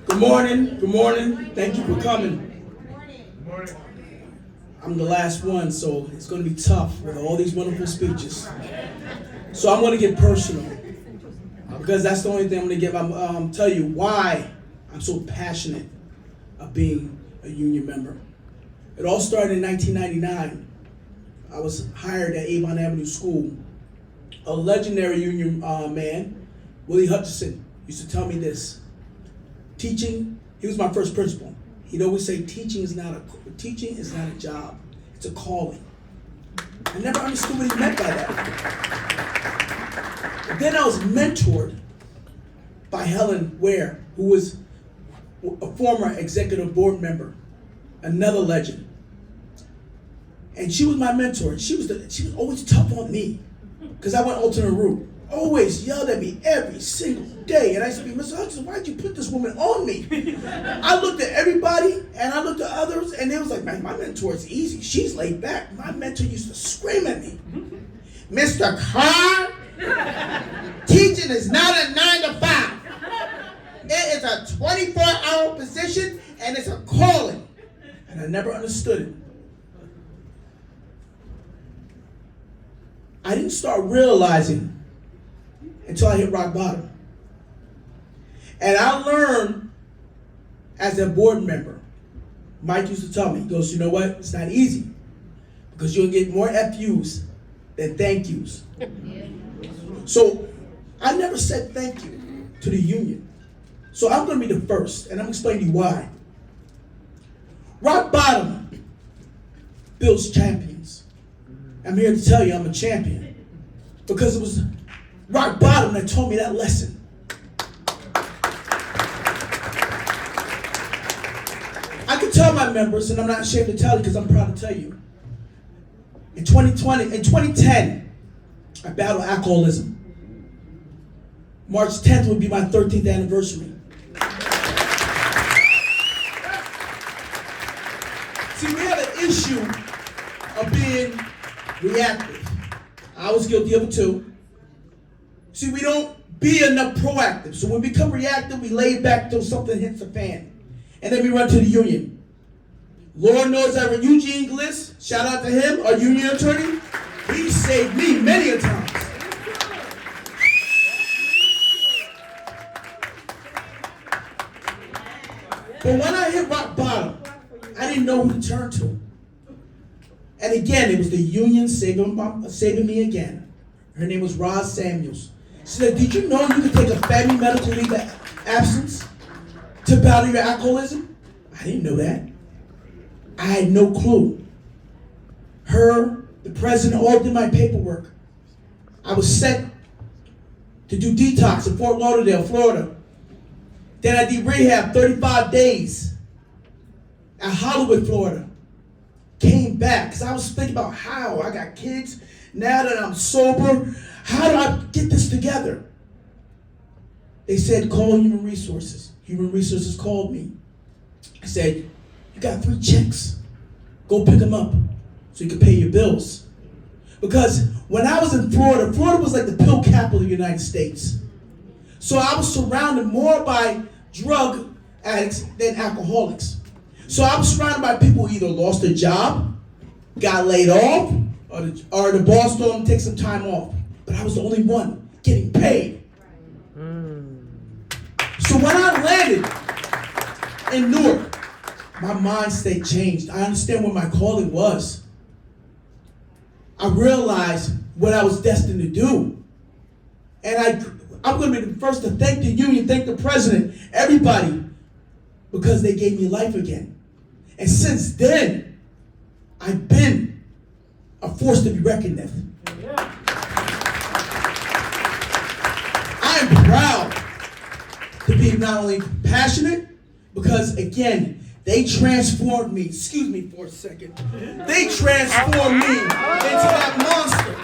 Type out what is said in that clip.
Good morning. Good morning. Thank you for coming. I'm the last one, so it's going to be tough with all these wonderful speeches. So I'm going to get personal because that's the only thing I'm going to give. I'm tell you why I'm so passionate of being a union member. It all started in 1999. I was hired at Avon Avenue School. A legendary union man, Willie Hutchison, used to tell me this. Teaching, he was my first principal. He'd always say teaching is not a job, it's a calling. I never understood what he meant by that. But then I was mentored by Helen Ware, who was a former executive board member, another legend. And she was my mentor. She was always tough on me because I went alternate route. Always yelled at me every single day. And I used to be, Mr. Hudson, why'd you put this woman on me? I looked at everybody and I looked at others and it was like, man, my mentor is easy. She's laid back. My mentor used to scream at me. Mr. Carr, teaching is not a 9 to 5. It is a 24-hour position and it's a calling. And I never understood it. I didn't start realizing until I hit rock bottom. And I learned as a board member, Mike used to tell me, he goes, you know what, it's not easy because you'll get more FUs than thank yous. So I never said thank you to the union. So I'm going to be the first, and I'm going to explain to you why. Rock bottom builds champions. I'm here to tell you I'm a champion because it was rock bottom that taught me that lesson. I can tell my members, and I'm not ashamed to tell you because I'm proud to tell you. In 2010, I battled alcoholism. March 10th would be my 13th anniversary. See, we had an issue of being reactive. I was guilty of it too. See, we don't be enough proactive. So when we become reactive, we lay back till something hits the fan. And then we run to the union. Lord knows that when Eugene Gliss, shout out to him, our union attorney, he saved me many a times. But when I hit rock bottom, I didn't know who to turn to. And again, it was the union saving me again. Her name was Roz Samuels. She said, did you know you could take a family medical leave of absence to battle your alcoholism? I didn't know that. I had no clue. Her, the president, all did my paperwork. I was sent to do detox in Fort Lauderdale, Florida. Then I did rehab 35 days at Hollywood, Florida. Came back because I was thinking about how I got kids. Now that I'm sober, how do I get this together? They said, call Human Resources. Human Resources called me. I said, you got 3 checks. Go pick them up so you can pay your bills. Because when I was in Florida, Florida was like the pill capital of the United States. So I was surrounded more by drug addicts than alcoholics. So I was surrounded by people who either lost their job, got laid off, or the boss told them to take some time off. But I was the only one getting paid. So when I landed in Newark, my mind state changed. I understand what my calling was. I realized what I was destined to do. And I'm going to be the first to thank the union, thank the president, everybody, because they gave me life again. And since then, I've been a force to be reckoned with. I am proud to be not only passionate, because again, they transformed me. Excuse me for a second. They transformed me into that monster.